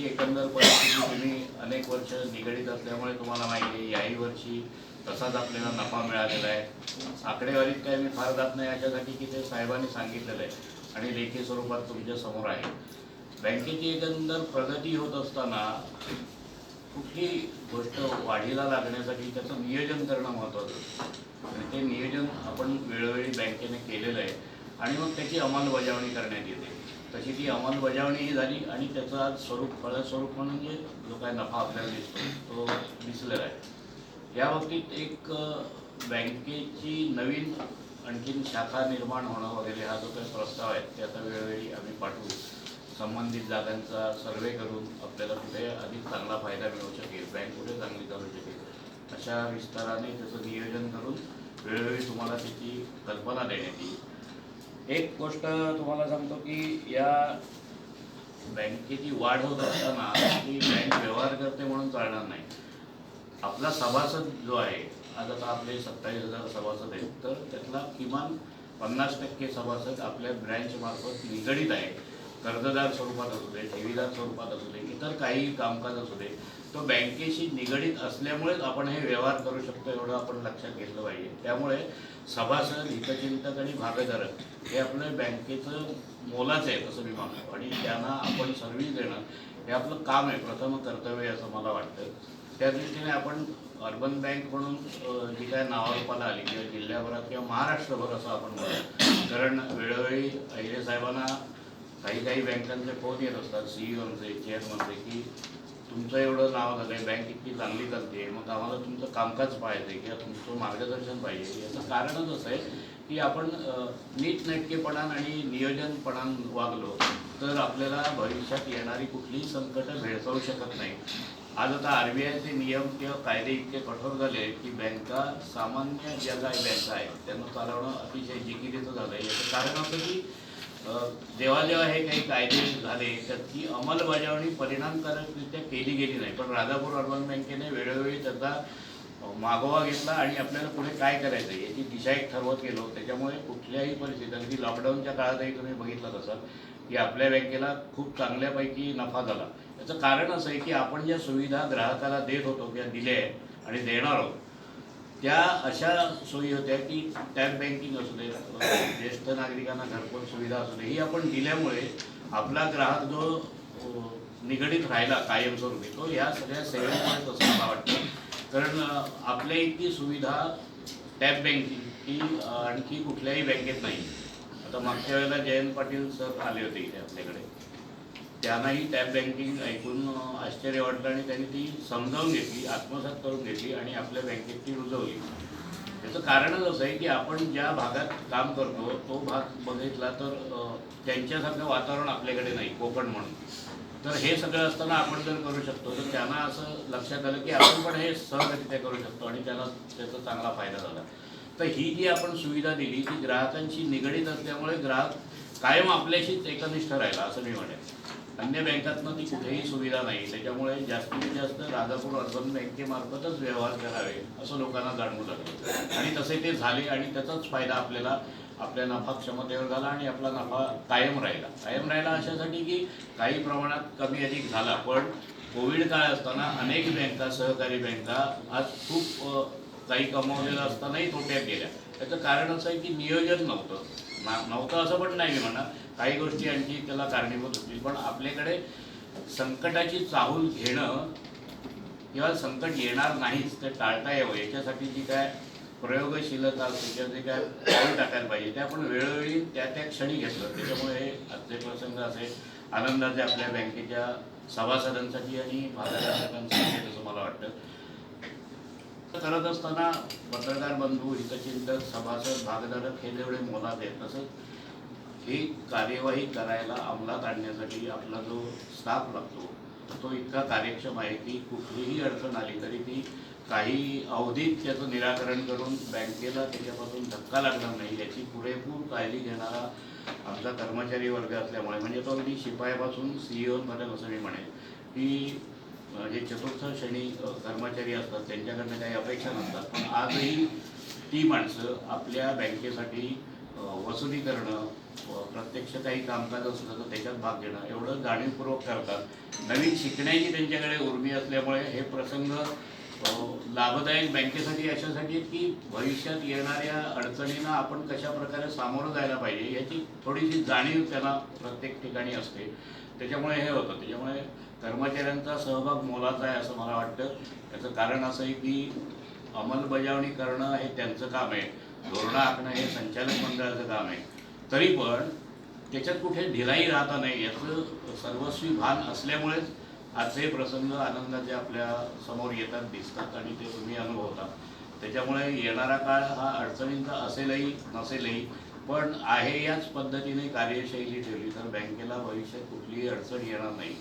एकंदर परिस्थिती तुम्ही अनेक वर्ष निगडीत असल्यामुळे तुम्हाला माहिती आहे, याही वर्षी तसाच आपल्याला नफा मिळालेला आहे. आकडेवारीत काय मी फार जात नाही याच्यासाठी की ते साहेबांनी सांगितलेलं आहे आणि लेखी स्वरूपात तुमच्या समोर आहे. बँकेची एकंदर प्रगती होत असताना कुठली गोष्ट वाढीला लागण्यासाठी त्याचं नियोजन करणं महत्त्वाचं असतं आणि ते नियोजन आपण वेळोवेळी बँकेने केलेलं आहे आणि मग त्याची अंमलबजावणी करण्यात येते. तशी ती अंमलबजावणीही झाली आणि त्याचं आज फळ स्वरूप म्हणून जो काय नफा आपल्याला दिसतो तो दिसलेला आहे. या बाबतीत एक बँकेची नवीन आणखीन शाखा निर्माण होणं वगैरे हा जो काही प्रस्ताव आहे ते आता वेळोवेळी आम्ही पाठवू. संबंधित जागांचा सर्वे करून आपल्याला कुठे अधिक चांगला फायदा मिळू शकेल, बँक कुठे चांगली चालू शकेल अशा विस्ताराने त्याचं नियोजन करून वेळोवेळी तुम्हाला त्याची कल्पना देण्यात येईल. एक गोष्ट तुम्हाला सांगतो की या बँकेची वाढ होत असताना ती बँक व्यवहार करते म्हणून चालणार नाही. आपला सभासद जो आहे, आज आता आपले 27,000 सभासद आहेत, तर त्यातला किमान 50% सभासद आपल्या ब्रँच मार्फत निगडीत आहे. कर्जदार स्वरूपात असू दे, ठेवीदार स्वरूपात असू दे, इतर काही कामकाज असू दे, तो बँकेशी निगडीत असल्यामुळेच आपण हे व्यवहार करू शकतो एवढं आपण लक्षात घेतलं पाहिजे. त्यामुळे सभासद, हितचिंतक आणि भागधारक हे आपलं बँकेचं मोलाचं आहे असं मी मानतो आणि त्यांना आपण सर्व्हिस देणं हे आपलं काम आहे, प्रथम कर्तव्य असं मला वाटतं. त्या दृष्टीने आपण अर्बन बँक म्हणून जी काय नावारूपाला आली किंवा जिल्ह्याभरात किंवा महाराष्ट्रभर असं आपण म्हणतो, कारण वेळोवेळी अहिरे साहेबांना काही बँकांचे फोन येत असतात, सीईओचे, चेअरमनचे, की तुमचं एवढं नाव झालं आहे, बँक इतकी चांगली चालते, मग आम्हाला तुमचं कामकाज पाहिजे किंवा तुमचं मार्गदर्शन पाहिजे. याचं कारणच असं आहे की आपण नीटनेटकेपणानं आणि नियोजनपणानं वागलो तर आपल्याला भविष्यात येणारी कुठलीही संकटं भेडसावू शकत नाही. आज आता RBIचे नियम किंवा कायदे इतके कठोर झाले की बँका, सामान्य ज्या काही बँका आहेत त्यांना चालवणं अतिशय जिकिरीचं झालं आहे. याचं कारण असं की जेव्हा हे काही कायदे झाले त्याची अंमलबजावणी परिणामकारकरित्या केली गेली नाही. पण राजापूर अर्बन बँकेने वेळोवेळी त्याचा मागोवा घेतला आणि आपल्याला पुढे काय करायचं आहे याची दिशा एक ठरवत गेलो. त्याच्यामुळे कुठल्याही परिस्थितीत, अगदी लॉकडाऊनच्या काळातही तुम्ही बघितलं तसं की आपल्या बँकेला खूप चांगल्यापैकी नफा झाला. याचं कारण असं आहे की आपण ज्या सुविधा ग्राहकाला देत होतो किंवा दिल्या आहे आणि देणार आहोत त्या अशा सोयी होत्या की टॅप बँकिंग असू दे, ज्येष्ठ नागरिकांना घरपोच सुविधा असू दे, ही आपण दिल्यामुळे आपला ग्राहक जो निगडीत राहिला कायमस्वरूपी तो ह्या सगळ्या सेवेमुळेच असं मला वाटतं. कारण आपल्या इतकी सुविधा टॅप बँकिंग ही आणखी कुठल्याही बँकेत नाही. आता मागच्या वेळेला जयंत पाटील सर आले होते इथे आपल्याकडे, त्यांनाही टॅप बँकिंग ऐकून आश्चर्य वाटलं आणि त्यांनी ती समजावून घेतली, आत्मसात करून घेतली आणि आपल्या बँकेत ती रुजवली. याचं कारणच असं आहे की आपण ज्या भागात काम करतो तो भाग बघितला तर त्यांच्यासारखं वातावरण आपल्याकडे नाही, कोकण म्हणून. तर हे सगळं असताना आपण जर करू शकतो तर त्यांना असं लक्षात आलं की आपण पण हे सहजरित्या करू शकतो आणि त्याला त्याचा चांगला फायदा झाला. तर ही जी आपण सुविधा दिली ती ग्राहकांशी निगडीत असल्यामुळे ग्राहक कायम आपल्याशीच एकनिष्ठ राहिला असं मी म्हणेन. अन्य बँकातनं ती कुठेही सुविधा नाही. त्याच्यामुळे जास्तीत जास्त राजापूर अर्बन बँकेमार्फतच व्यवहार करावे असं लोकांना जाणवू लागलं आणि तसे ते झाले आणि त्याचाच फायदा आपल्याला आपल्या नफा क्षमतेवर झाला आणि आपला नफा कायम राहिला अशासाठी की काही प्रमाणात कमी अधिक झाला. पण कोविड काळ असताना अनेक बँका, सहकारी बँका आज खूप काही कमावलेलं असतानाही तोट्यात गेल्या. त्याचं कारण असं आहे की नियोजन नव्हतं असं पण नाही मी म्हणणार, काही गोष्टी आणखी त्याला कारणीभूत होतील. पण आपल्याकडे संकटाची चाहूल घेणं किंवा संकट येणार नाहीच ते टाळता यावं याच्यासाठी जी काय प्रयोगशीलता असते किंवा जे काय पाऊल टाकायला पाहिजे ते आपण वेळोवेळी त्या क्षणी घेतलं. त्याच्यामुळे आजचे प्रसंग असे आनंदाचे आपल्या बँकेच्या सभासदांसाठी आणि भागधारकांसाठी असं मला वाटतं. करत असताना पत्रकार बंधू, हितचिंतक, सभासद, भागधारक हे जेवढे मोलात आहेत तसंच ही कार्यवाही करायला अंमलात आणण्यासाठी आपला जो स्टाफ लागतो तो इतका कार्यक्षम आहे की कुठलीही अडचण आली तरी ती काही अवधीत त्याचं निराकरण करून बँकेला त्याच्यापासून धक्का लागणार नाही याची पुरेपूर काळजी घेणारा आमचा कर्मचारी वर्ग असल्यामुळे, म्हणजे तो अगदी शिपायापासून CEO-पर्यंत असं मी म्हणेन की जे चतुर्थ श्रेणी कर्मचारी असतात त्यांच्याकडनं काही अपेक्षा नसतात. पण आजही ती माणसं आपल्या बँकेसाठी वसुली करणं, प्रत्यक्ष काही कामकाज असलं तर त्याच्यात भाग घेणं एवढं जाणीवपूर्वक करतात. नवीन शिकण्याची त्यांच्याकडे उर्मी असल्यामुळे हे प्रसंग लाभदायक बँकेसाठी याच्यासाठी आहेत की भविष्यात येणाऱ्या अडचणींना आपण कशा प्रकारे सामोरं जायला पाहिजे याची थोडीशी जाणीव त्यांना प्रत्येक ठिकाणी असते. त्याच्यामुळे हे होतं. त्याच्यामुळे कर्मचाऱ्यांचा सहभाग मोलाचा आहे असं मला वाटतं. याचं कारण असं आहे की अंमलबजावणी करणं हे त्यांचं काम आहे, धोरणं आखणं हे संचालक मंडळाचं काम आहे. तरी पण त्याच्यात कुठे ढिलाई राहता नाही याचं सर्वस्वी भान असल्यामुळेच आजचे प्रसंग आनंदाचे आपल्या समोर येतात, दिसतात आणि ते तुम्ही अनुभवता. त्याच्यामुळे येणारा काळ हा अडचणींचा असेलही नसेलही, पण आहे याच पद्धतीने कार्यशैली ठेवली तर बँकेला भविष्यात कुठलीही अडचण येणार नाही.